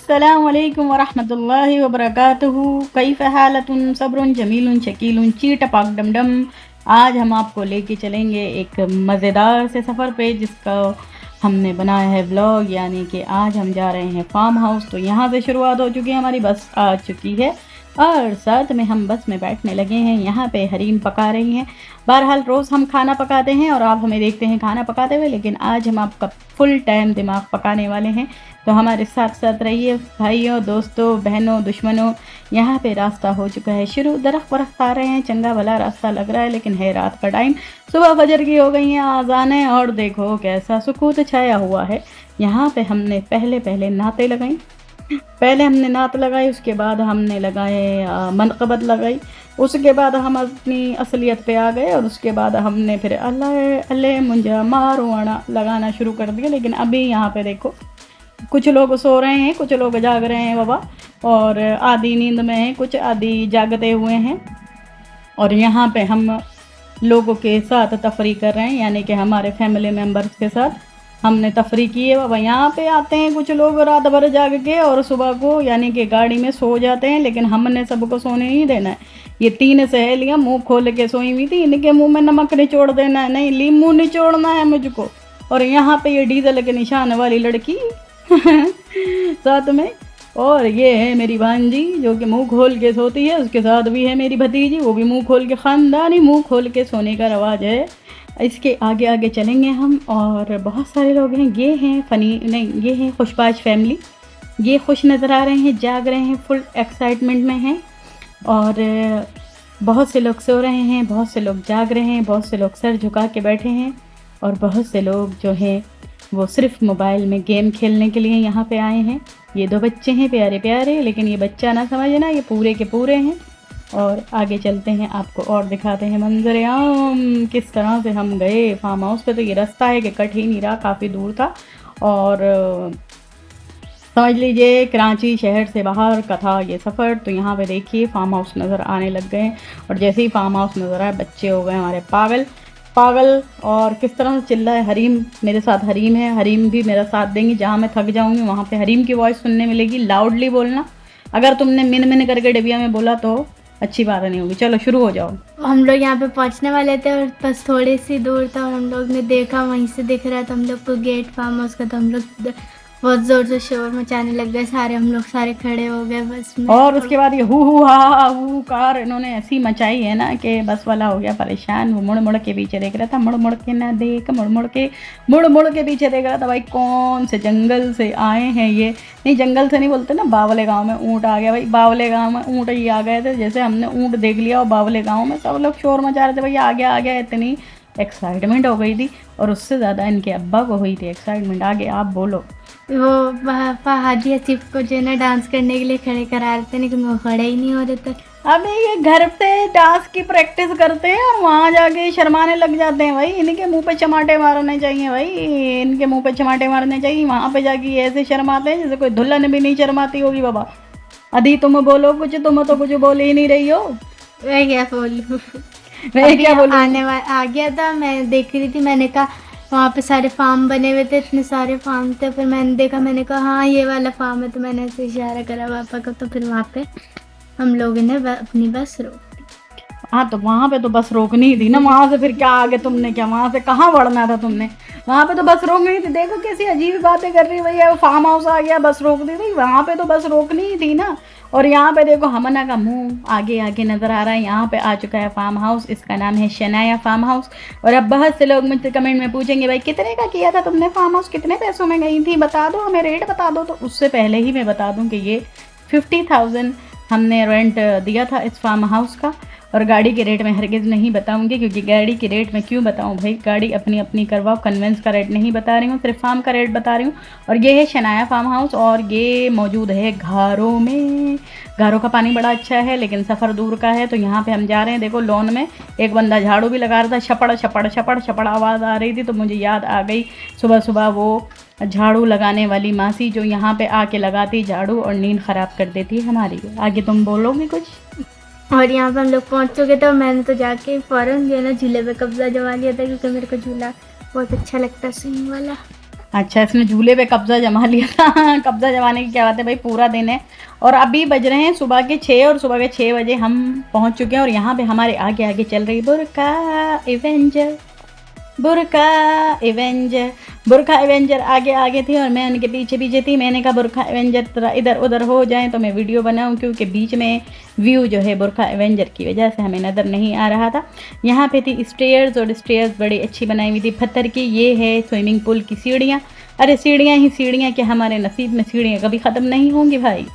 अस्सलामु अलैकुम वरहमतुल्लाहि वबरकातुहू। कैफ़ हालतुन सब्रुन जमीलुन शकीलुन चीटपाक डमडम। आज हम आपको लेके चलेंगे एक मज़ेदार से सफ़र पे, जिसका हमने बनाया है व्लॉग। यानी कि आज हम जा रहे हैं फार्म हाउस। तो यहाँ से शुरुआत हो चुकी है, हमारी बस आ चुकी है और साथ में हम बस में बैठने लगे हैं। यहाँ पे हरीम पका रही हैं। बहरहाल रोज़ हम खाना पकाते हैं और आप हमें देखते हैं खाना पकाते हुए, लेकिन आज हम आपका फुल टाइम दिमाग पकाने वाले हैं। तो हमारे साथ साथ रहिए भाइयों, दोस्तों, बहनों, दुश्मनों। यहाँ पे रास्ता हो चुका है शुरू। दरख्त वरख्त आ रहे हैं, चंगा भला रास्ता लग रहा है, लेकिन है रात का टाइम। सुबह फजर की हो गई हैं आज़ानें और देखो कैसा सुकूत छाया हुआ है। यहाँ पे हमने पहले नाते लगाई। पहले हमने नात लगाई, उसके बाद हमने लगाए मनक़बत लगाई, उसके बाद हम अपनी असलियत पे आ गए और उसके बाद हमने फिर अल्लाह अल्लाह मुंजा मारो आना लगाना शुरू कर दिया। लेकिन अभी यहाँ पे देखो, कुछ लोग सो रहे हैं, कुछ लोग जाग रहे हैं बाबा, और आधी नींद में हैं, कुछ आधी जागते हुए हैं। और यहाँ पे हम लोगों के साथ तफरी कर रहे हैं, यानी कि हमारे फैमिली मेम्बर्स के साथ हमने तफरी की है बाबा। यहाँ पे आते हैं कुछ लोग रात भर जाग के और सुबह को यानी कि गाड़ी में सो जाते हैं, लेकिन हमने सबको सोने नहीं देना है। ये 3 सहेलियाँ मुंह खोल के सोई हुई थी, इनके मुंह में नमक निचोड़ देना है, नहीं लींबू निचोड़ना है मुझको। और यहाँ पे ये डीजल के निशान वाली लड़की साथ में, और ये है मेरी भांजी जो कि मुंह खोल के सोती है। उसके साथ भी है मेरी भतीजी, वो भी मुंह खोल के, ख़ानदानी मुंह खोल के सोने का रवाज है। इसके आगे आगे चलेंगे हम, और बहुत सारे लोग हैं। ये हैं फ़नी नहीं, ये हैं खुशबाश फैमिली। ये खुश नज़र आ रहे हैं, जाग रहे हैं, फुल एक्साइटमेंट में हैं। और बहुत से लोग सो रहे हैं, बहुत से लोग जाग रहे हैं, बहुत से लोग सर झुका के बैठे हैं, और बहुत से लोग जो हैं वो सिर्फ मोबाइल में गेम खेलने के लिए यहाँ पे आए हैं। ये 2 बच्चे हैं प्यारे प्यारे, लेकिन ये बच्चा ना समझना, ये पूरे के पूरे हैं। और आगे चलते हैं, आपको और दिखाते हैं मंजर आम किस तरह से हम गए फार्म हाउस पे। तो ये रास्ता है कि कट ही नहीं रहा, काफ़ी दूर था, और समझ लीजिए कराची शहर से बाहर का था ये सफ़र। तो यहाँ पे देखिए फार्म हाउस नज़र आने लग गए, और जैसे ही फार्म हाउस नज़र आए बच्चे हो गए हमारे पागल पागल। और किस तरह से चिल्ला है। हरीम मेरे साथ, हरीम है, हरीम भी मेरा साथ देंगी। जहाँ मैं थक जाऊँगी वहाँ पे हरीम की वॉइस सुनने मिलेगी। लाउडली बोलना, अगर तुमने मिन मिन करके डिबिया में बोला तो अच्छी बात नहीं होगी। चलो शुरू हो जाओ। हम लोग यहाँ पे पहुँचने वाले थे और बस थोड़ी सी दूर था, और हम लोग ने देखा, वहीं से दिख रहा था हम लोग को गेट फार्म हाउस का। तो हम लोग बहुत ज़ोर से शोर मचाने लग गए सारे, हम लोग सारे खड़े हो गए बस में। और उसके बाद ये हु हा हु कार इन्होंने ऐसी मचाई है ना कि बस वाला हो गया परेशान। वो मुड़ मुड़ के पीछे देख रहा था, मुड़ मुड़ के ना देख, मुड़ मुड़ के पीछे देख रहा था। भाई कौन से जंगल से आए हैं ये। नहीं, जंगल से नहीं बोलते ना, बावले गांव में ऊँट आ गया। भाई बावले गांव में ऊँट ही आ गए थे, जैसे हमने ऊँट देख लिया। और बावले गाँव में सब लोग शोर मचा रहे थे, भाई आ गया। इतनी एक्साइटमेंट हो गई थी, और उससे ज़्यादा इनके अब्बा को हुई थी एक्साइटमेंट। आगे आप बोलो। वो हाजी आसिफ को जो है ना डांस करने के लिए खड़े करा रहे थे, लेकिन वो खड़े ही नहीं हो रहे थे। अबे ये घर पे डांस की प्रैक्टिस करते हैं और वहाँ जाके शर्माने लग जाते हैं। भाई इनके मुंह पे चमाटे मारने चाहिए, भाई इनके मुंह पे चमाटे मारने चाहिए। वहाँ पे जाके ऐसे शर्माते हैं जैसे कोई दुल्हन भी नहीं शर्माती होगी बाबा। अदी तुम बोलो कुछ, तुम तो कुछ बोल ही नहीं रही हो। मैं क्या बोलूँ, मैं क्या बोलूँ। आ गया था, मैं देख रही थी, मैंने कहा वहाँ पे सारे फार्म बने हुए थे, इतने सारे फार्म थे। फिर मैंने देखा, मैंने कहा हाँ ये वाला फार्म है, तो मैंने ऐसे इशारा करा पापा को। तो फिर वहाँ पे हम लोगों ने अपनी बस रोक दी। हाँ तो वहाँ पे तो बस रोकनी ही थी ना। वहाँ से फिर क्या आगे तुमने, क्या वहाँ से कहाँ बढ़ना था तुमने। वहाँ पे तो बस रोकनी थी। देखो कैसी अजीब बातें कर रही भैया, फार्म हाउस आ गया बस रोक दी। भाई वहाँ पे तो बस रोकनी ही थी ना। और यहाँ पे देखो हमना का मुंह आगे आगे नज़र आ रहा है। यहाँ पे आ चुका है फार्म हाउस, इसका नाम है शनाया फार्म हाउस। और अब बहुत से लोग मुझसे कमेंट में पूछेंगे भाई कितने का किया था तुमने फार्म हाउस, कितने पैसों में गई थी, बता दो हमें, रेट बता दो। तो उससे पहले ही मैं बता दूँ कि ये 50,000 हमने रेंट दिया था इस फार्म हाउस का। और गाड़ी के रेट में हरगिज़ नहीं बताऊंगी, क्योंकि गाड़ी के रेट में क्यों बताऊं भाई, गाड़ी अपनी अपनी करवाओ। कन्वेंस का रेट नहीं बता रही हूँ, सिर्फ फार्म का रेट बता रही हूँ। और ये है शनाया फार्म हाउस, और ये मौजूद है घारों में। घारों का पानी बड़ा अच्छा है, लेकिन सफ़र दूर का है। तो यहाँ पे हम जा रहे हैं। देखो लॉन में एक बंदा झाड़ू भी लगा रहा था, छपड़ छपड़ छपड़ छपड़ आवाज़ आ रही थी। तो मुझे याद आ गई सुबह सुबह वो झाड़ू लगाने वाली मासी जो यहाँ पे आके लगाती झाड़ू और नींद ख़राब कर देती है हमारी। आगे तुम बोलोगे कुछ। और यहाँ पे हम लोग पहुँच चुके थे, मैंने तो जाके फ़ौरन जो है ना झूले पे कब्जा जमा लिया था, क्योंकि मेरे को झूला बहुत अच्छा लगता है, स्विंग वाला। अच्छा, इसने झूले पे कब्जा जमा लिया था। कब्जा जमाने की क्या बात है भाई, पूरा दिन है। और अभी बज रहे हैं सुबह के 6, और सुबह के 6 बजे हम पहुंच चुके हैं। और यहाँ पे हमारे आगे आगे चल रही बुरका एवेंजर, बुरका एवेंजर, बुरका एवेंजर आगे आगे थी और मैं उनके पीछे पीछे थी। मैंने कहा बुरका एवेंजर थोड़ा इधर उधर हो जाए तो मैं वीडियो बनाऊं, क्योंकि बीच में व्यू जो है बुरका एवेंजर की वजह से हमें नज़र नहीं आ रहा था। यहाँ पे थी स्टेयर्स, और स्टेयर्स बड़ी अच्छी बनाई हुई थी पत्थर की। ये है स्विमिंग पूल की सीढ़ियाँ। अरे सीढ़ियाँ ही सीढ़ियाँ, कि हमारे नसीब में सीढ़ियाँ कभी ख़त्म नहीं होंगी भाई।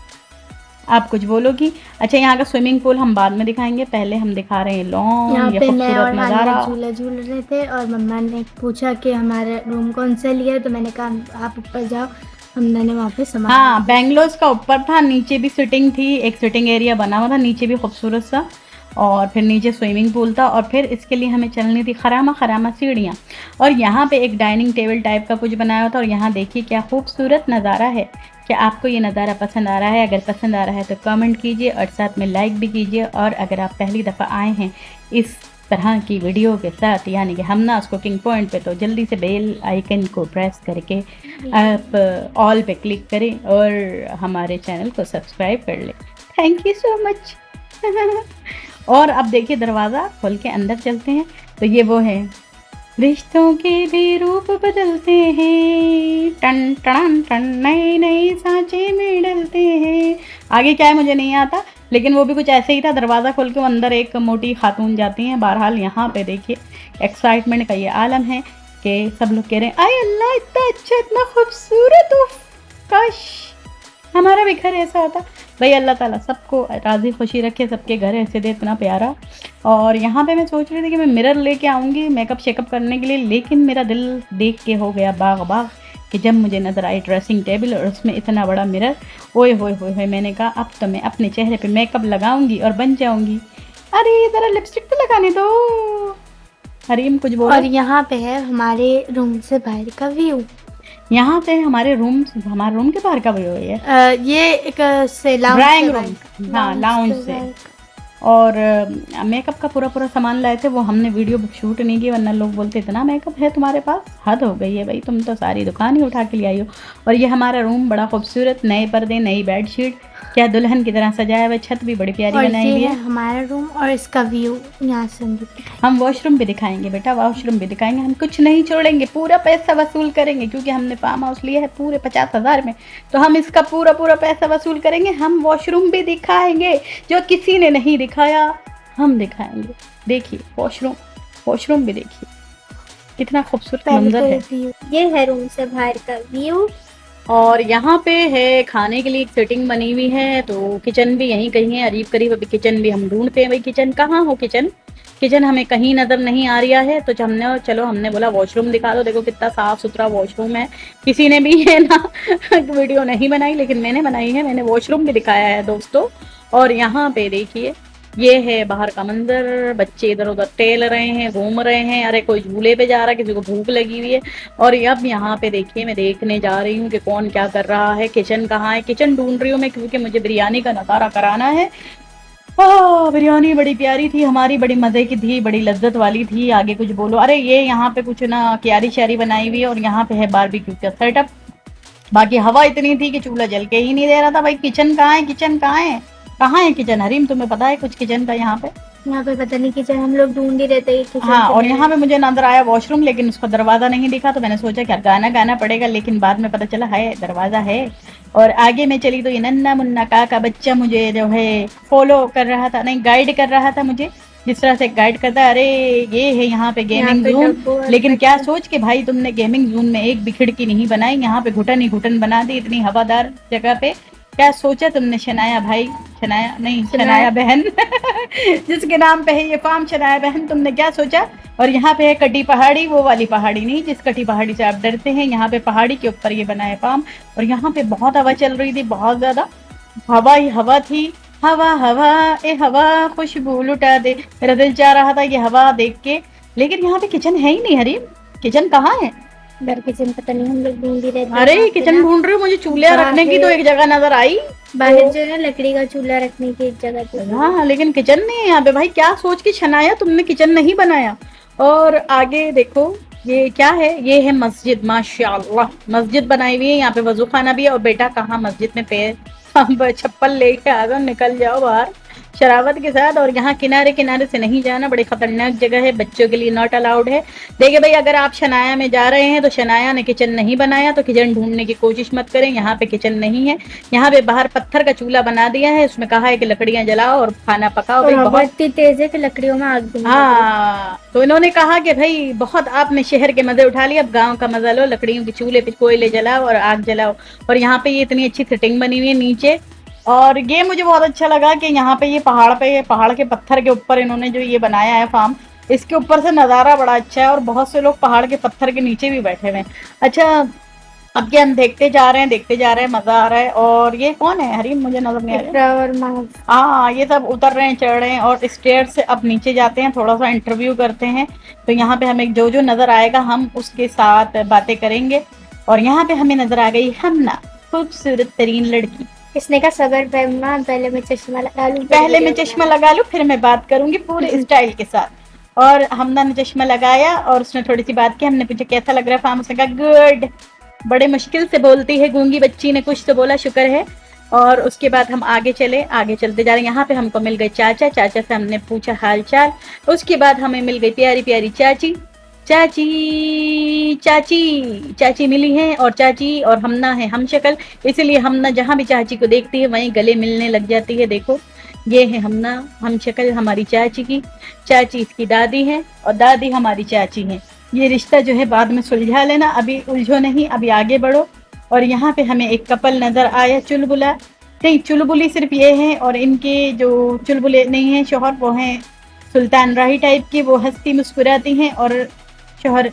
आप कुछ बोलोगी? अच्छा, यहाँ का स्विमिंग पूल हम बाद में दिखाएंगे, पहले हम दिखा रहे हैं लॉन, यहाँ ये पे मैं खूबसूरत और नज़ारा। हानिया झूला झूल रहे थे और मम्मा ने पूछा कि हमारा रूम कौन सा लिया है, तो मैंने कहा आप ऊपर जाओ, हमने वहाँ पे सामान हाँ, बेंगलोर का ऊपर था, नीचे भी सिटिंग थी, एक सिटिंग एरिया बना हुआ था नीचे भी खूबसूरत सा, और फिर नीचे स्विमिंग पूल था। और फिर इसके लिए हमें चलनी थी खरामा खरामा सीढ़ियाँ। और यहाँ पे एक डाइनिंग टेबल टाइप का कुछ बनाया हुआ था। और यहाँ देखिए क्या खूबसूरत नज़ारा है। क्या आपको ये नज़ारा पसंद आ रहा है? अगर पसंद आ रहा है तो कमेंट कीजिए और साथ में लाइक भी कीजिए। और अगर आप पहली दफ़ा आए हैं इस तरह की वीडियो के साथ, यानी कि हमनाज़ कुकिंग पॉइंट पे, तो जल्दी से बेल आइकन को प्रेस करके आप ऑल पे क्लिक करें और हमारे चैनल को सब्सक्राइब कर लें। Thank you so much. और अब देखिए दरवाज़ा खोल के अंदर चलते हैं, तो ये वो है, रिश्तों के भी रूप बदलते हैं, टन टन टन, नए नए सांचे में डलते हैं। आगे क्या है मुझे नहीं आता, लेकिन वो भी कुछ ऐसे ही था। दरवाज़ा खोल के अंदर एक मोटी खातून जाती हैं। बहरहाल यहाँ पे देखिए एक्साइटमेंट का ये आलम है कि सब लोग कह रहे हैं आय अल्लाह इतना अच्छा, इतना खूबसूरत, काश हमारा भी घर ऐसा होता। भाई अल्लाह ताला सबको राज़ी खुशी रखे, सबके घर ऐसे दे, इतना प्यारा। और यहाँ पे मैं सोच रही थी कि मैं मिरर लेके आऊँगी मेकअप शेकअप करने के लिए, लेकिन मेरा दिल देख के हो गया बाग बाग कि जब मुझे नज़र आई ड्रेसिंग टेबल और उसमें इतना बड़ा मिरर। ओए होए होए होए, मैंने कहा अब तो मैं अपने चेहरे पे मेकअप लगाऊंगी और बन जाऊंगी। अरे ज़रा लिपस्टिक तो लगाने दो। हरीम कुछ बोलो। और यहाँ पे है हमारे रूम से बाहर का व्यू। यहाँ पे हमारे रूम के बाहर का व्यू है। ये एक से ड्राइंग रूम, हाँ लाउंज से। और मेकअप का पूरा सामान लाए थे, वो हमने वीडियो शूट नहीं की, वरना लोग बोलते इतना मेकअप है तुम्हारे पास, हद हो गई है भाई, तुम तो सारी दुकान ही उठा के ले आई हो। और ये हमारा रूम बड़ा खूबसूरत, नए पर्दे, नई बेडशीट, क्या दुल्हन की तरह सजाया हुआ, छत भी बड़ी प्यारी बनाई हुई है। हमारा रूम और इसका व्यू यहाँ से हम वॉशरूम भी दिखाएंगे बेटा, वॉशरूम भी दिखाएंगे, हम कुछ नहीं छोड़ेंगे, पूरा पैसा वसूल करेंगे, क्योंकि हमने फार्म हाउस लिया है पूरे 50,000 में, तो हम इसका पूरा पैसा वसूल करेंगे। हम वॉशरूम भी दिखाएंगे, जो किसी ने नहीं दिखाया हम दिखाएंगे। देखिए वॉशरूम भी देखिए, कितना खूबसूरत मंजर है। ये है रूम से बाहर का व्यू। और यहाँ पे है खाने के लिए एक सेटिंग बनी हुई है, तो किचन भी यहीं कहीं है, अरीब करीब। अभी किचन भी हम ढूंढते हैं, भाई किचन कहाँ हो, किचन हमें कहीं नज़र नहीं आ रहा है। तो हमने बोला वॉशरूम दिखा दो। देखो कितना साफ़ सुथरा वॉशरूम है। किसी ने भी है ना वीडियो नहीं बनाई, लेकिन मैंने बनाई है, मैंने वॉशरूम भी दिखाया है दोस्तों। और यहाँ पे देखिए ये है बाहर का मंजर, बच्चे इधर उधर टहल रहे हैं, घूम रहे हैं। अरे कोई झूले पे जा रहा है, किसी को भूख लगी हुई है। और अब यहाँ पे देखिए मैं देखने जा रही हूँ कि कौन क्या कर रहा है। किचन कहाँ है, किचन ढूंढ रही हूँ मैं, क्योंकि मुझे बिरयानी का नज़ारा कराना है। बिरयानी बड़ी प्यारी थी हमारी, बड़ी मज़े की थी, बड़ी लज्जत वाली थी। आगे कुछ बोलो। अरे ये यहाँ पे कुछ ना क्यारी श्यारी बनाई हुई है, और यहाँ पे है बारबेक्यू का सेटअप। बाकी हवा इतनी थी कि चूल्हा जल के ही नहीं दे रहा था। भाई किचन कहाँ है, कहाँ है किचन? हरीम तुम्हें पता है कुछ किचन का? यहाँ पे पता नहीं किचन, हम लोग ढूंढ ही रहते हैं। हाँ, और यहाँ पे मुझे नजर आया वॉशरूम, लेकिन उसका दरवाजा नहीं दिखा, तो मैंने सोचा क्या गाना पड़ेगा, लेकिन बाद में पता चला है दरवाजा है। और आगे मैं चली तो ये नन्ना मुन्ना का बच्चा मुझे जो है फॉलो कर रहा था, नहीं गाइड कर रहा था मुझे, जिस तरह से गाइड करता है। अरे ये है यहाँ पे गेमिंग जोन, लेकिन क्या सोच के भाई तुमने गेमिंग जोन में एक भी खिड़की नहीं बनाई, यहाँ पे घुटन ही घुटन बना दी इतनी हवादार जगह पे। क्या सोचा तुमने शनाया भाई, शनाया बहन जिसके नाम पे है ये फार्म, शनाया बहन, तुमने क्या सोचा? और यहाँ पे है कटी पहाड़ी, वो वाली पहाड़ी नहीं जिस कटी पहाड़ी से आप डरते हैं, यहाँ पे पहाड़ी के ऊपर ये बना है फार्म। और यहाँ पे बहुत हवा चल रही थी, बहुत ज्यादा हवा ही हवा थी। हवा खुशबू लुटा दे, मेरा दिल चाह रहा था ये हवा देख के, लेकिन यहाँ पे किचन है ही नहीं। हरीम किचन कहाँ है? किचन पता नहीं, हम लोग ढूंढ ही रहते हैं। अरे किचन ढूंढ रहे हो, मुझे चूल्हा रखने की तो एक जगह नजर आई, बाहर जो है लकड़ी का चूल्हा रखने की एक जगह थी। हाँ, लेकिन किचन नहीं है यहाँ पे। भाई क्या सोच के छनाया तुमने, किचन नहीं बनाया। और आगे देखो ये क्या है? ये है मस्जिद, माशाअल्लाह मस्जिद बनाई हुई है। यहाँ पे वजू खाना भी है। और बेटा कहाँ मस्जिद में पैर हम चप्पल लेके आ जाओ, निकल जाओ बाहर शरावत के साथ। और यहाँ किनारे किनारे से नहीं जाना, बड़ी खतरनाक जगह है, बच्चों के लिए नॉट अलाउड है। देखिए भाई, अगर आप शनाया में जा रहे हैं तो शनाया ने किचन नहीं बनाया तो किचन ढूंढने की कोशिश मत करें, यहाँ पे किचन नहीं है। यहाँ पे बाहर पत्थर का चूल्हा बना दिया है, उसमें कहा है कि लकड़ियां जलाओ और खाना पकाओ। और भाई हवा बहुत, इतनी तेज है कि लकड़ियों में आग भी नहीं लग रही। हाँ, तो इन्होंने कहा कि भाई बहुत आपने शहर के मजे उठा लिए, अब गांव का मजा लो, लकड़ियों के चूल्हे पे कोयले जलाओ और आग जलाओ। और यहाँ पे ये इतनी अच्छी सेटिंग बनी हुई है नीचे। और ये मुझे बहुत अच्छा लगा कि यहाँ पे ये पहाड़ पे, ये पहाड़ के पत्थर के ऊपर इन्होंने जो ये बनाया है फार्म, इसके ऊपर से नज़ारा बड़ा अच्छा है। और बहुत से लोग पहाड़ के पत्थर के नीचे भी बैठे हुए हैं। अच्छा, अब क्या हम देखते जा रहे हैं, देखते जा रहे हैं, मजा आ रहा है। और ये कौन है हरीम? मुझे नजर नहीं आ रहा। इकरा और महज। हाँ, ये सब उतर रहे हैं, चढ़ रहे हैं और स्टेयर से अब नीचे जाते हैं, थोड़ा सा इंटरव्यू करते हैं। तो यहाँ पे हमें जो जो नजर आएगा हम उसके साथ बातें करेंगे। और यहाँ पे हमें नजर आ गई हमना, खूबसूरत तरीन लड़की। इसने का सबर पे माँ, पहले मैं चश्मा लगा लूं, पहले मैं चश्मा लगा लूं, फिर मैं बात करूंगी पूरे स्टाइल के साथ। और हमना ने चश्मा लगाया और उसने थोड़ी सी बात की। हमने पूछा कैसा लग रहा है फार्म? उसने कहा गुड। बड़े मुश्किल से बोलती है गूंगी बच्ची ने, कुछ तो बोला, शुक्र है। और उसके बाद हम आगे चले, आगे चलते जा रहे हैं। यहाँ पे हमको मिल गए चाचा, चाचा से हमने पूछा हाल चाल। उसके बाद हमें मिल गई प्यारी प्यारी चाची, चाची चाची चाची मिली हैं। और चाची और हमना है हम शक्ल, इसलिए हमना जहाँ भी चाची को देखती है वहीं गले मिलने लग जाती है। देखो, ये है हमना, हम शक्ल हमारी चाची की। चाची इसकी दादी है और दादी हमारी चाची है। ये रिश्ता जो है बाद में सुलझा लेना, अभी उलझो नहीं, अभी आगे बढ़ो। और यहाँ पे हमें एक कपल नजर आया, चुलबुला नहीं, चुलबुली सिर्फ ये है। और इनके जो चुलबुले नहीं है शोहर, वो हैं सुल्तान राही टाइप की, वो हंसती मुस्कुराती हैं। और शोहर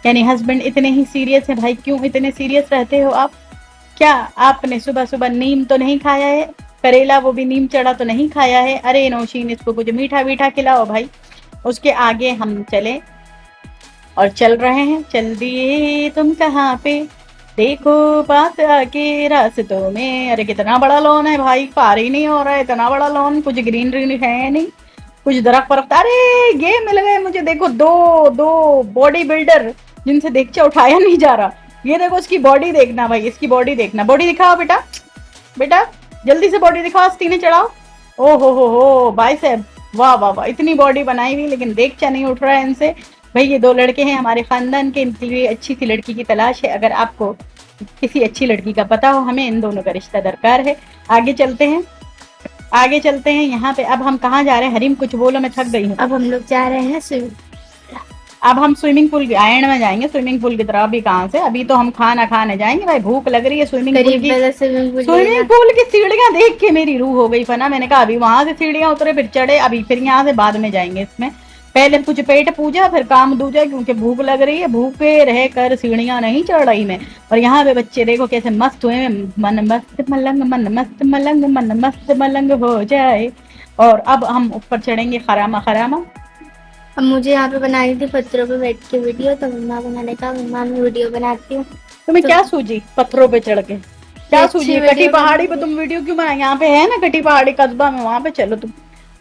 यानी हस्बैंड इतने ही सीरियस है। भाई क्यों इतने सीरियस रहते हो आप? क्या आपने सुबह सुबह नीम तो नहीं खाया है? करेला, वो भी नीम चढ़ा तो नहीं खाया है? अरे नौशीन, इसको कुछ मीठा मीठा खिलाओ भाई। उसके आगे हम चले और चल रहे हैं। चल दिए तुम कहाँ पे, देखो पास आके रास्तों में। अरे कितना बड़ा लॉन है भाई, पार ही नहीं हो रहा है, इतना बड़ा लॉन, कुछ ग्रीनरी है नहीं, कुछ दरख्त वरख्त। अरे ये मिल गए मुझे, देखो दो दो बॉडी बिल्डर जिनसे देखचा उठाया नहीं जा रहा। ये देखो इसकी बॉडी देखना भाई, इसकी बॉडी देखना। बॉडी दिखाओ बेटा, बेटा जल्दी से बॉडी दिखाओ, आस्तीने चढ़ाओ। ओ हो भाई साहब, वाह वाह वाह, इतनी बॉडी बनाई हुई, लेकिन देखचा नहीं उठ रहा है इनसे। भाई ये दो लड़के हैं हमारे खानदान के, इनके लिए अच्छी सी लड़की की तलाश है। अगर आपको किसी अच्छी लड़की का पता हो, हमें इन दोनों का रिश्ता दरकार है। आगे चलते हैं, आगे चलते हैं। यहाँ पे अब हम कहाँ जा रहे हैं? हरीम कुछ बोलो, मैं थक गई हूँ। अब हम लोग जा रहे हैं स्विमिंग। अब हम स्विमिंग पूल आयन में जाएंगे। स्विमिंग पूल की तरफ अभी कहाँ से, अभी तो हम खाना खाने जाएंगे। भाई भूख लग रही है। स्विमिंग पूल करीब की, वाला स्विमिंग पूल स्विमिंग पूल की सीढ़ियां देख के मेरी रूह हो गई फना। मैंने कहा अभी वहां से सीढ़ियां उतरे फिर चढ़े, अभी फिर यहाँ से बाद में जाएंगे इसमें। पहले कुछ पेट पूजा फिर काम दूजा, क्योंकि भूख लग रही है, भूखे रह कर सीढ़ियां नहीं चढ़ रही मैं। और यहाँ पे बच्चे देखो कैसे मस्त हुए, मन मस्त मलंग, मन मस्त मलंग, मन मस्त मलंग हो जाए। और अब हम ऊपर चढ़ेंगे खरामा खरामा। अब मुझे यहाँ पे बनानी थी पत्थरों पे बैठ के वीडियो, तो मम्मा को मैंने कहा मम्मा मैं वीडियो बनाती हूँ। तुम्हें तो क्या सूझी पत्थरों पे चढ़ के? क्या अच्छी सूझी? वीडियो कटी पहाड़ी पे बनानी तुम वीडियो क्यों बनाए? यहाँ पे है ना कटी पहाड़ी कस्बा में, वहां पे चलो तुम।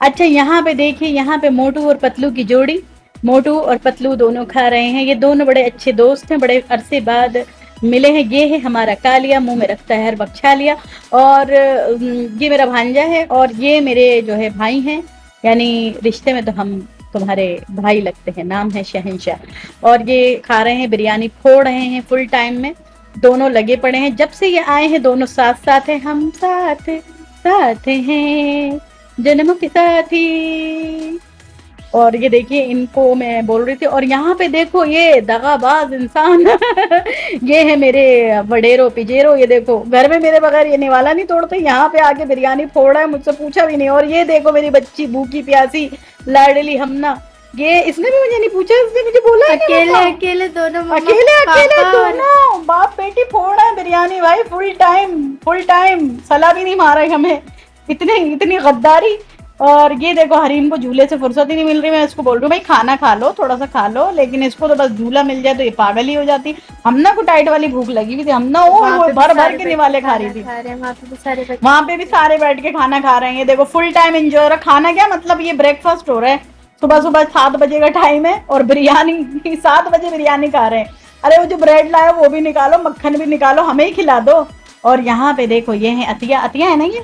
अच्छा, यहाँ पे देखिए, यहाँ पे मोटू और पतलू की जोड़ी। मोटू और पतलू दोनों खा रहे हैं। ये दोनों बड़े अच्छे दोस्त हैं, बड़े अरसे बाद मिले हैं। ये है हमारा कालिया, मुंह में रखता है हर वक्त छालिया। और ये मेरा भांजा है और ये मेरे जो है भाई हैं, यानी रिश्ते में तो हम तुम्हारे भाई लगते हैं। नाम है शहनशाह। और ये खा रहे हैं बिरयानी, फोड़ रहे हैं फुल टाइम में। दोनों लगे पड़े हैं, जब से ये आए हैं दोनों साथ साथ हैं। हम साथ साथ हैं जन्मों के साथी। और ये देखिए, इनको मैं बोल रही थी। और यहाँ पे देखो ये दगाबाज इंसान ये है मेरे वडेरो पिजेरो। ये देखो घर में मेरे बगैर ये निवाला नहीं तोड़ते, यहाँ पे आके बिरयानी फोड़ा है, मुझसे पूछा भी नहीं। और ये देखो मेरी बच्ची भूखी प्यासी लाडली हमना, ये इसने भी मुझे नहीं पूछा, इसने मुझे बोला अकेले अकेले दोनों मम्मा अकेले अकेले पापा और दोनों बाप बेटी फोड़ा है बिरयानी भाई, फुल टाइम सलाह भी नहीं मारा है हमें, इतनी इतनी गद्दारी। और ये देखो हरीम को झूले से फुर्सत ही नहीं मिल रही। मैं इसको बोल रही हूँ भाई खाना खा लो, थोड़ा सा खा लो, लेकिन इसको तो बस झूला मिल जाए तो ये पागल ही हो जाती। हमना को टाइट वाली भूख लगी हुई थी, हमना वो भर भर के निवाले खा रही थी। वहां पे भी सारे बैठ के खाना खा रहे हैं। ये देखो फुल टाइम एंजॉय हो रहा। खाना क्या मतलब, ये ब्रेकफास्ट हो रहा है, सुबह सुबह 7 बजे का टाइम है और बिरयानी 7 बजे बिरयानी खा रहे हैं। अरे वो जो ब्रेड लाया वो भी निकालो, मक्खन भी निकालो, हमें ही खिला दो। और यहाँ पे देखो ये है अतिया, अतिया है ना ये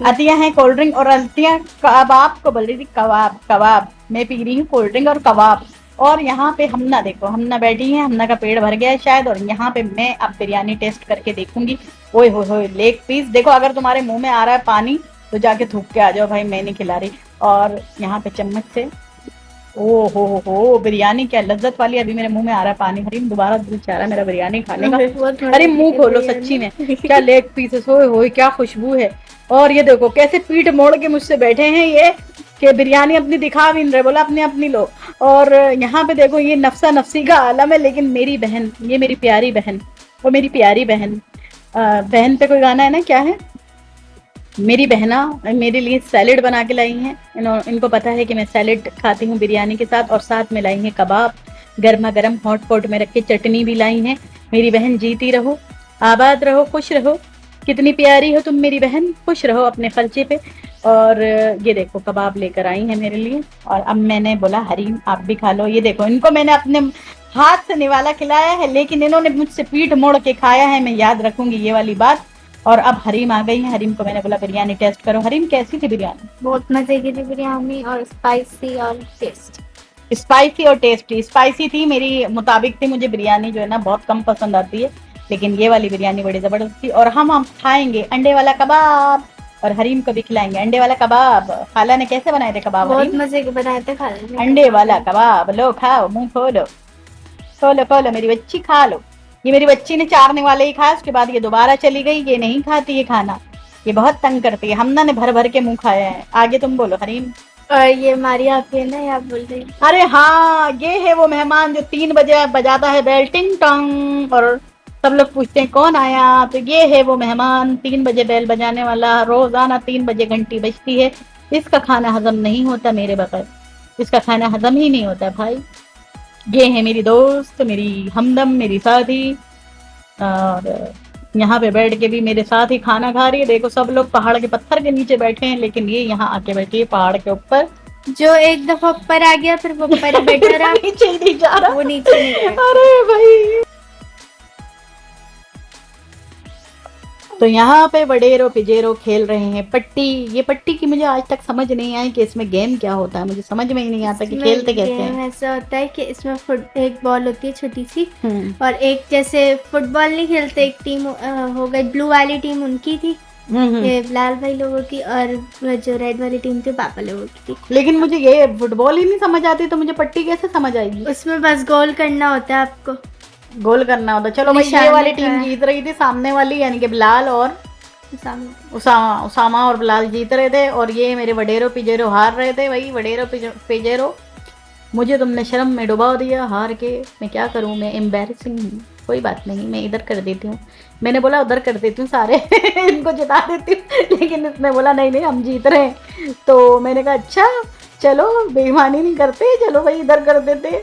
अतिया है कोल्ड ड्रिंक, और अतिया कबाब को बोल रही थी, कबाब कबाब, मैं पी रही हूँ कोल्ड ड्रिंक और कबाब। और यहाँ पे हमना देखो, हमना बैठी है, हमना का पेट भर गया है शायद, और यहाँ पे मैं अब बिरयानी टेस्ट करके देखूंगी। ओए हो लेग पीस देखो, अगर तुम्हारे मुंह में आ रहा है पानी तो जाके थूक के आ जाओ भाई, मैं नहीं खिला रही। और यहाँ पे चम्मच से, ओ हो बिरयानी क्या लज्जत वाली, अभी मेरे मुंह में आ रहा है पानी। हरीम दोबारा दिल चाह रहा है मेरा बिरयानी खाने का। अरे मुंह खोलो सच्ची में, क्या लेग पीसेस, हो क्या खुशबू है। और ये देखो कैसे पीठ मोड़ के मुझसे बैठे हैं ये, कि बिरयानी अपनी दिखा भी नहीं रहे, बोला अपनी अपनी लो। और यहाँ पे देखो ये नफसा नफसी का आलम है, लेकिन मेरी बहन, ये मेरी प्यारी बहन, वो मेरी प्यारी बहन, बहन पे कोई गाना है ना, क्या है, मेरी बहना मेरे लिए सैलेड बना के लाई हैं। इनको पता है कि मैं सैलेड खाती हूँ बिरयानी के साथ, और साथ में लाई हैं कबाब, गर्मा गर्म हॉट पॉट में रख के चटनी भी लाई हैं। मेरी बहन जीती रहो, आबाद रहो, खुश रहो, कितनी प्यारी हो तुम मेरी बहन, खुश रहो अपने खर्चे पे। और ये देखो कबाब लेकर आई हैं मेरे लिए, और अब मैंने बोला हरीम आप भी खा लो। ये देखो इनको मैंने अपने हाथ से निवाला खिलाया है, लेकिन इन्होंने मुझसे पीठ मोड़ के खाया है, मैं याद रखूंगी ये वाली बात। और अब हरीम आ गई है, हरीम को मैंने बोला बिरयानी टेस्ट करो। हरीम कैसी थी बिरयानी? बहुत मजे की थी बिरयानी, और स्पाइसी और टेस्ट, स्पाइसी और टेस्टी। स्पाइसी थी मेरी मुताबिक थी, मुझे बिरयानी जो है ना बहुत कम पसंद आती है, लेकिन ये वाली बिरयानी बड़ी जबरदस्त थी। और हम खाएंगे अंडे वाला कबाब, और हरीम को भी खिलाएंगे अंडे वाला कबाब। खाला ने कैसे बनाए थे कबाब? बहुत मजे के बनाए थे खाला ने अंडे वाला कबाब। लो खाओ, मुंह खोलो, खोलो खोलो मेरी बच्ची खा लो। ये मेरी बच्ची ने चारने वाले ही खाया, उसके बाद ये दोबारा चली गई, ये नहीं खाती ये खाना, ये बहुत तंग करती है। हमना ने भर भर के मुंह खाया है। आगे तुम बोलो हरीम। और ये हमारी आप है ना, आप बोल रही? अरे हाँ, ये है वो मेहमान जो 3 बजे बजाता है बेल टिंग टोंग, और सब लोग पूछते हैं कौन आया, तो ये है वो मेहमान 3 बजे बेल बजाने वाला। रोजाना 3 बजे घंटी बजती है, इसका खाना हजम नहीं होता मेरे बगैर, इसका खाना हजम ही नहीं होता भाई। ये है मेरी दोस्त, मेरी हमदम, मेरी साथी, और यहाँ पे बैठ के भी मेरे साथ ही खाना खा रही है। देखो सब लोग पहाड़ के पत्थर के नीचे बैठे हैं, लेकिन ये यहाँ आके बैठी है पहाड़ के ऊपर। जो एक दफा ऊपर आ गया फिर वो ऊपर ही बैठा रहा, नीचे ही नहीं जा रहा, वो नीचे नहीं गया। अरे भाई। तो यहाँ पे वडेरो पिजेरो खेल रहे हैं पट्टी। ये पट्टी की मुझे आज तक समझ नहीं आई कि इसमें गेम क्या होता है, मुझे समझ में ही नहीं आता कि खेलते कैसे हैं। ऐसा होता है कि इसमें एक बॉल होती है छोटी सी, और एक जैसे फुटबॉल नहीं खेलते, एक टीम हो गई ब्लू वाली टीम उनकी थी, ये लाल भाई लोगों की, और जो रेड वाली टीम थी पापा लोगों की थी। लेकिन मुझे ये फुटबॉल ही नहीं समझ आती, तो मुझे पट्टी कैसे समझ आएगी? उसमें बस गोल करना होता है आपको, गोल करना होता। चलो भाई, ये वाली टीम जीत रही थी, सामने वाली यानी कि बिलाल और उसामा और बिलाल जीत रहे थे, और ये मेरे वडेरो पिजेरो हार रहे थे। भाई वडेरो पिजेरो, मुझे तुमने शर्म में डुबा दिया हार के, मैं क्या करूं, मैं एम्बैरेसिंग हूँ। कोई बात नहीं, मैं इधर कर देती हूँ, मैंने बोला उधर कर देती हूँ सारे इनको जिता देती हूँ, लेकिन इसने बोला नहीं नहीं हम जीत रहे हैं। तो मैंने कहा अच्छा चलो, बेईमानी नहीं करते, चलो भाई इधर कर देते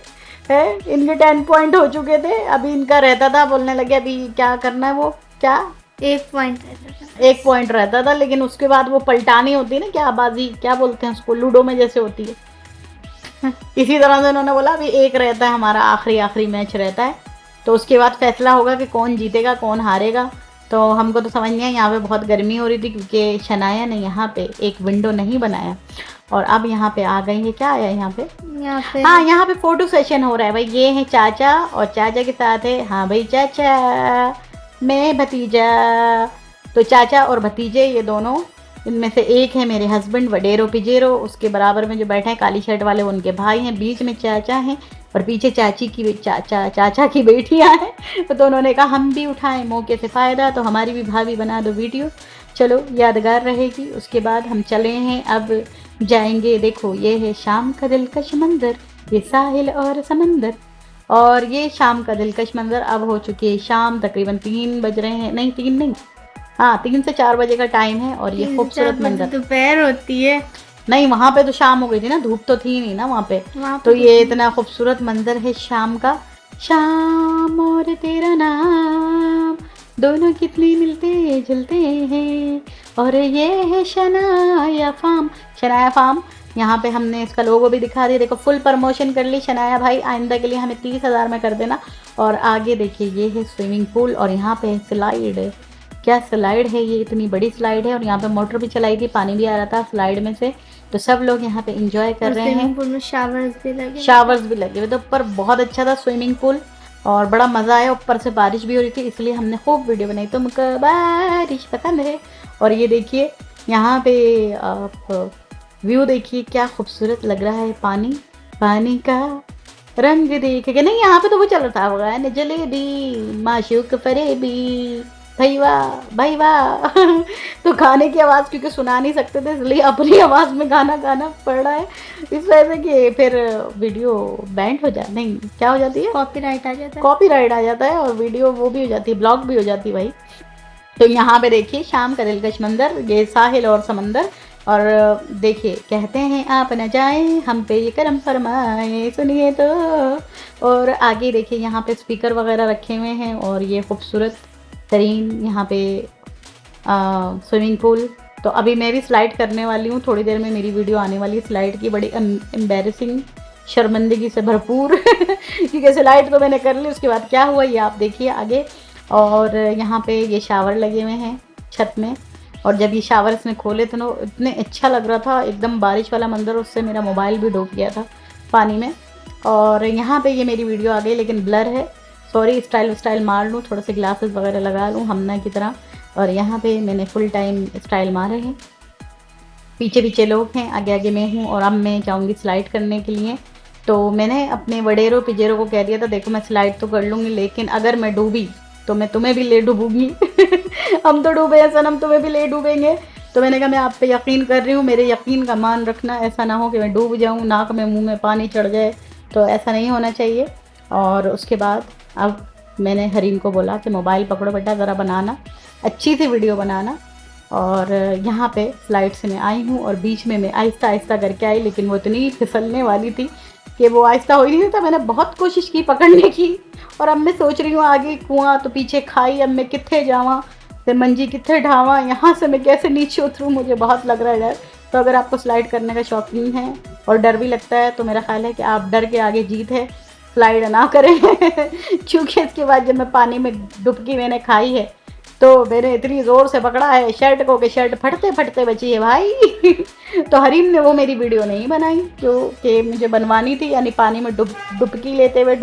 है। इनके 10 पॉइंट हो चुके थे, अभी इनका रहता था, बोलने लगे अभी क्या करना है, वो क्या 1 पॉइंट रहता था, 1 पॉइंट रहता था, लेकिन उसके बाद वो पलटानी होती है ना, क्या बाजी क्या बोलते हैं उसको, लूडो में जैसे होती है, इसी तरह से उन्होंने बोला अभी 1 रहता है हमारा, आखिरी मैच रहता है, तो उसके बाद फैसला होगा कि कौन जीतेगा कौन हारेगा। तो हमको तो समझ नहीं आया, यहाँ पे बहुत गर्मी हो रही थी क्योंकि शनाया ने यहाँ पे एक विंडो नहीं बनाया, और अब यहाँ पे आ गई है। क्या आया यहाँ पे? हाँ, यहाँ पे फोटो सेशन हो रहा है भाई। ये है चाचा, और चाचा के साथ है, हाँ भाई चाचा, मैं भतीजा। तो चाचा और भतीजे ये दोनों, इनमें से एक है मेरे हस्बैंड वडेरो पिजेरो, उसके बराबर में जो बैठे हैं काली शर्ट वाले उनके भाई हैं, बीच में चाचा हैं, और पीछे चाचा की बेटियां हैं। तो उन्होंने कहा हम भी उठाएं मौके से फ़ायदा, तो हमारी भी भाभी बना दो वीडियो, चलो यादगार रहेगी। उसके बाद हम चले हैं, अब जाएंगे। देखो ये है शाम का दिलकश मंजर, ये साहिल और समंदर, और ये शाम का दिलकश मंजर। अब हो चुकी है शाम, तकरीबन 3 बज रहे हैं, नहीं 3 नहीं, हाँ 3 से 4 बजे का टाइम है, और ये खूबसूरत मंजर दोपहर होती है, नहीं वहाँ पे तो शाम हो गई थी ना, धूप तो थी नहीं ना वहाँ पे। तो ये इतना खूबसूरत मंजर है शाम का, शाम और तेरा नाम दोनों कितने मिलते जुलते हैं, और ये है शनाया फार्म यहाँ पे हमने इसका लोगो भी दिखा दिया, देखो फुल प्रमोशन कर ली शनाया भाई, आइंदा के लिए हमें 30,000 में कर देना। और आगे देखिए ये है स्विमिंग पूल और यहाँ पे है स्लाइड, क्या स्लाइड है ये, इतनी बड़ी स्लाइड है और यहाँ पे मोटर भी चलाई थी, पानी भी आ रहा था स्लाइड में से, तो सब लोग यहाँ पे इंजॉय कर रहे हैं। स्विमिंग पूल में शावर्स भी लगे हुए, तो ऊपर बहुत अच्छा था स्विमिंग पूल और बड़ा मज़ा आया, ऊपर से बारिश भी हो रही थी इसलिए हमने खूब वीडियो बनाई, तुमको बारिश पसंद है। और ये देखिए यहाँ पे आप व्यू देखिए क्या खूबसूरत लग रहा है, पानी पानी का रंग देख के, नहीं यहाँ पे तो वो चल रहा होगा न जलेबी माशूक फरेबी भाई वाह भाई वाह। तो गाने की आवाज़ क्योंकि सुना नहीं सकते थे इसलिए अपनी आवाज़ में गाना गाना पड़ रहा है, इस वजह से कि फिर वीडियो बैंड हो जाए, नहीं क्या हो जाती है, कॉपीराइट आ जाता है, कॉपीराइट आ जाता है और वीडियो वो भी हो जाती है, ब्लॉक भी हो जाती है भाई। तो यहाँ पे देखिए शाम का दिलकश मंजर, ये साहिल और समंदर, और देखिए कहते हैं आप न जाएं हम पे ये करम फरमाए सुनिए तो। और आगे देखिए यहाँ पे स्पीकर वगैरह रखे हुए हैं और ये खूबसूरत तरीन यहाँ पे स्विमिंग पूल। तो अभी मैं भी स्लाइड करने वाली हूँ, थोड़ी देर में मेरी वीडियो आने वाली स्लाइड की, बड़ी एम्बेरसिंग शर्मिंदगी से भरपूर क्योंकि स्लाइड तो मैंने कर ली, उसके बाद क्या हुआ ये आप देखिए आगे। और यहाँ पे ये शावर लगे हुए हैं छत में, और जब ये शावर इसने खोले थे ना इतने अच्छा लग रहा था, एकदम बारिश वाला मंजर, उससे मेरा मोबाइल भी डूब गया था पानी में। और यहाँ पे ये मेरी वीडियो आ गई लेकिन ब्लर है, सॉरी, स्टाइल मार लूँ, थोड़े से ग्लासेस वगैरह लगा लूँ हमना की तरह। और यहाँ पे मैंने फुल टाइम स्टाइल मारे हैं, पीछे पीछे लोग हैं, आगे आगे मैं हूँ। और अब मैं जाऊँगी स्लाइड करने के लिए, तो मैंने अपने वडेरों पिजेरों को कह दिया था देखो मैं स्लाइड तो कर लूँगी लेकिन अगर मैं डूबी तो मैं तुम्हें भी ले डूबूंगी हम तो डूबे हैं सनम, तुम्हें भी ले डूबेंगे। तो मैंने कहा मैं आप पे यकीन कर रही हूँ, मेरे यकीन का मान रखना, ऐसा ना हो कि मैं डूब जाऊँ, नाक में मुंह में पानी चढ़ जाए, तो ऐसा नहीं होना चाहिए। और उसके बाद अब मैंने हरीम को बोला कि मोबाइल पकड़ो बेटा, ज़रा बनाना, अच्छी सी वीडियो बनाना। और यहाँ पे स्लाइड से मैं आई हूँ और बीच में मैं आहिस्ता आहिस्ता करके आई, लेकिन वो इतनी फिसलने वाली थी कि वो आहिस्ता हो ही नहीं था, मैंने बहुत कोशिश की पकड़ने की। और अब मैं सोच रही हूँ आगे कुआं तो पीछे खाई, अब मैं कित्थे जावा, तो मंजी कित्थे ढावा, यहाँ से मैं कैसे नीचे उतरूँ, मुझे बहुत लग रहा है डर। तो अगर आपको स्लाइड करने का शौकीन है और डर भी लगता है तो मेरा ख्याल है कि आप डर के आगे जीत है, स्लाइड ना करें क्योंकि इसके बाद जब मैं पानी में डुबकी मैंने खाई है तो मैंने इतनी ज़ोर से पकड़ा है शर्ट को कि शर्ट फटते फटते बची है भाई तो हरीम ने वो मेरी वीडियो नहीं बनाई जो कि मुझे बनवानी थी, यानी पानी में डुबकी लेते हुए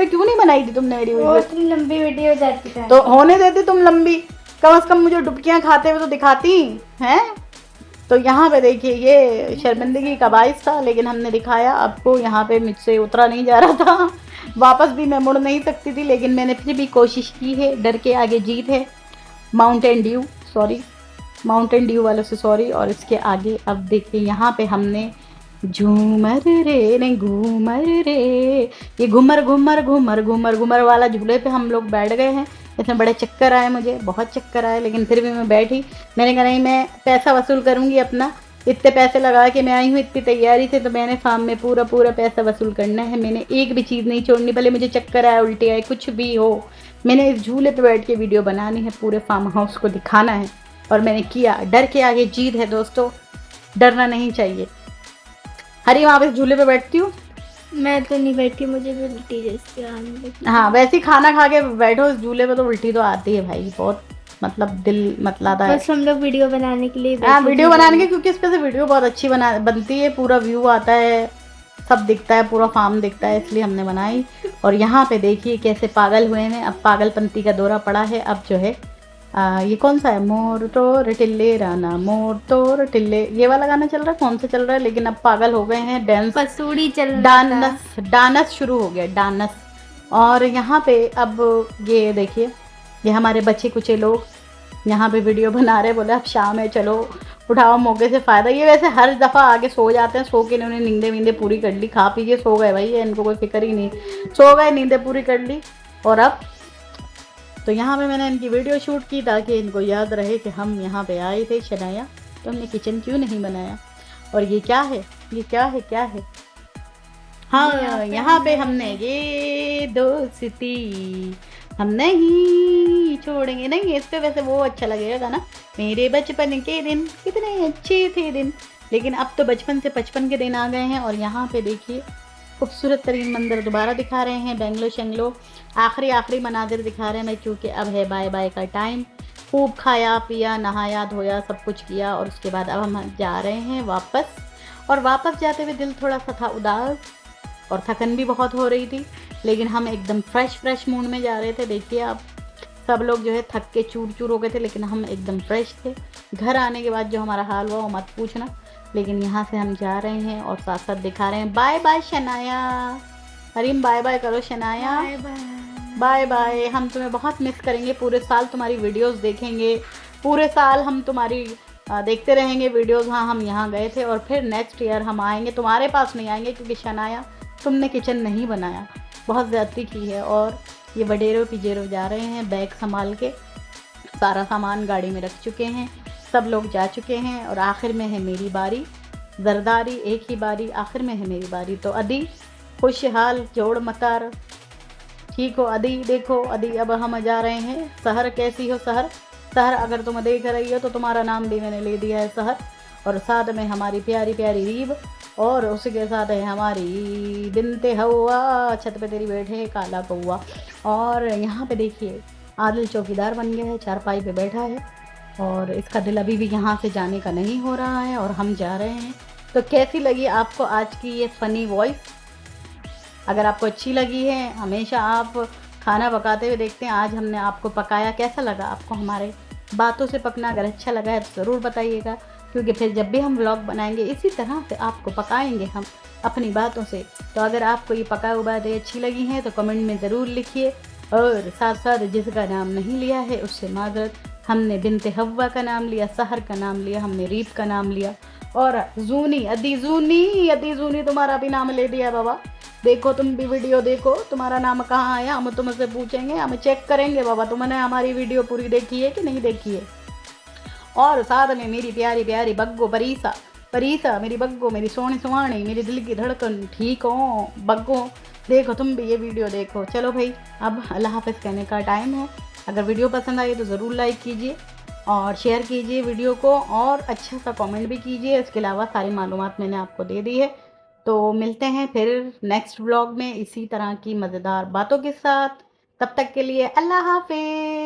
क्यों नहीं बनाई थी तुमने मेरी वीडियो? इतनी लंबी वीडियो हो जाती है तो होने देती तुम लंबी, कम से कम मुझे डुबकियाँ खाते हुए तो दिखाती हैं। तो यहाँ पे देखिए ये शर्मिंदगी का बाइस था लेकिन हमने दिखाया आपको, यहाँ पे मुझसे उतरा नहीं जा रहा था, वापस भी मैं मुड़ नहीं सकती थी लेकिन मैंने फिर भी कोशिश की है, डर के आगे जीत है। माउंटेन ड्यू वालों से सॉरी। और इसके आगे अब देखिए यहाँ पे हमने झूमर रे नहीं घूमर रे, ये घूमर वाला झूले पे हम लोग बैठ गए हैं। इसमें बड़े चक्कर आए, मुझे बहुत चक्कर आए, लेकिन फिर भी मैं बैठी। मैंने कहा नहीं मैं पैसा वसूल करूँगी अपना, इतने पैसे लगा के मैं आई हूँ, इतनी तैयारी से, तो मैंने फार्म में पूरा पैसा वसूल करना है, मैंने एक भी चीज़ नहीं छोड़नी, भले मुझे चक्कर आए उल्टी आए कुछ भी हो, मैंने इस झूले पे बैठ के वीडियो बनानी है, पूरे फार्म हाउस को दिखाना है। और मैंने किया, डर के आगे जीत है दोस्तों, डरना नहीं चाहिए। हरी आप इस झूले पे बैठती हूँ? मैं तो नहीं बैठी, मुझे भी उल्टी जैसी आने लगी। हाँ वैसे ही खाना खा के बैठो इस झूले पे तो उल्टी तो आती है भाई, बहुत मतलब दिल मतलाता है। बस हम लोग वीडियो बनाने के लिए हाँ वीडियो बनाने के, क्योंकि इस पे से वीडियो बहुत अच्छी बनती है, पूरा व्यू आता है, सब दिखता है, पूरा फार्म दिखता है, इसलिए हमने बनाई। और यहाँ पे देखिए कैसे पागल हुए हैं, अब पागलपंती का दौरा पड़ा है। अब जो है ये कौन सा है, मोर तोर टिल्ले राना मोर तोर टिल्ले, ये वाला गाना चल रहा है, कौन सा चल रहा है, लेकिन अब पागल हो गए हैं, डांस पसूड़ी चल रहा था, डांस शुरू हो गया, डांस। और यहाँ पे अब ये देखिए ये हमारे बच्चे कुचे लोग यहाँ पे वीडियो बना रहे, बोले अब शाम है चलो उठाओ मौके से फ़ायदा। ये वैसे हर दफ़ा आगे सो जाते हैं, सो के इन्होंने नींदें वींदें पूरी कर ली, खा पी के सो गए भाई, इनको कोई फिक्र ही नहीं, सो गए, नींदें पूरी कर ली। और अब तो यहाँ पे मैंने इनकी वीडियो शूट की ताकि इनको याद रहे कि हम यहाँ पे आए थे शनाया, तो हमने किचन क्यों नहीं बनाया। और ये क्या है, ये क्या है हाँ यहाँ पे हमने ये दोस्ती हम नहीं छोड़ेंगे, नहीं इस पे वैसे वो अच्छा लगेगा गाना, मेरे बचपन के दिन कितने अच्छे थे दिन, लेकिन अब तो बचपन से 55 के दिन आ गए हैं। और यहाँ पे देखिए खूबसूरत तरीन मंदिर दोबारा दिखा रहे हैं, बेंगलो शेंगलो आखिरी मनाजिर दिखा रहे हैं मैं, क्योंकि अब है बाय बाय का टाइम। खूब खाया पिया नहाया धोया सब कुछ किया, और उसके बाद अब हम जा रहे हैं वापस। और वापस जाते हुए दिल थोड़ा सा था उदास और थकन भी बहुत हो रही थी, लेकिन हम एकदम फ्रेश मूड में जा रहे थे। देखिए आप सब लोग जो है थक के चूर चूर हो गए थे, लेकिन हम एकदम फ्रेश थे। घर आने के बाद जो हमारा हाल हुआ वो मत पूछना। लेकिन यहाँ से हम जा रहे हैं और साथ साथ दिखा रहे हैं bye bye Shanaya. Hareem bye bye करो Shanaya. Bye bye. Bye bye. हम तुम्हें बहुत मिस करेंगे, पूरे साल तुम्हारी वीडियोस देखेंगे, पूरे साल हम तुम्हारी देखते रहेंगे वीडियोस। हाँ हम यहाँ गए थे और फिर नेक्स्ट ईयर हम आएंगे, तुम्हारे पास नहीं आएंगे क्योंकि शनाया तुमने किचन नहीं बनाया, बहुत ज़्यादती की है। और ये वडेरो पिजेरो जा रहे हैं बैग संभाल के, सारा सामान गाड़ी में रख चुके हैं, सब लोग जा चुके हैं और आखिर में है मेरी बारी। जरदारी एक ही बारी, आखिर में है मेरी बारी। तो अदी खुशहाल जोड़ मतार, ठीक हो अदी। देखो अदी अब हम जा रहे हैं। सहर कैसी हो सहर? सहर अगर तुम देख रही हो तो तुम्हारा नाम भी मैंने ले दिया है सहर। और साथ में हमारी प्यारी प्यारी रीब, और उसके साथ है हमारी बिनते हवा, छत पे तेरी बैठे है काला कौआ। और यहाँ पे देखिए आदिल चौकीदार बन गया है, चारपाई पे बैठा है और इसका दिल अभी भी यहाँ से जाने का नहीं हो रहा है और हम जा रहे हैं। तो कैसी लगी आपको आज की ये फ़नी वॉइस? अगर आपको अच्छी लगी है, हमेशा आप खाना पकाते हुए देखते हैं, आज हमने आपको पकाया, कैसा लगा आपको हमारे बातों से पकना? अगर अच्छा लगा है तो ज़रूर बताइएगा, क्योंकि फिर जब भी हम व्लॉग बनाएंगे इसी तरह से आपको पकाएंगे हम अपनी बातों से। तो अगर आपको ये पका हुआ बातें अच्छी लगी हैं तो कमेंट में ज़रूर लिखिए। और साथ साथ जिसका नाम नहीं लिया है उससे माजरत, हमने बिनते हव्वा का नाम लिया, सहर का नाम लिया, हमने रीब का नाम लिया, और जूनी अदी जूनी तुम्हारा भी नाम ले दिया बाबा। देखो तुम भी वीडियो देखो, तुम्हारा नाम कहाँ आया हम तुमसे पूछेंगे, हम चेक करेंगे बाबा तुमने हमारी वीडियो पूरी देखी है कि नहीं देखी है। और साथ में मेरी प्यारी प्यारी बग्गो परीसा मेरी बग्गो, मेरी सोनी सुहानी, मेरी दिल की धड़कन, ठीक हो बग्गो? देखो तुम भी ये वीडियो देखो। चलो भाई अब अल्लाह हाफ़िज़ कहने का टाइम है। अगर वीडियो पसंद आई तो ज़रूर लाइक कीजिए और शेयर कीजिए वीडियो को, और अच्छा सा कमेंट भी कीजिए। इसके अलावा सारी मालूमात मैंने आपको दे दी है। तो मिलते हैं फिर नेक्स्ट व्लॉग में इसी तरह की मज़ेदार बातों के साथ। तब तक के लिए अल्लाह हाफ़िज़।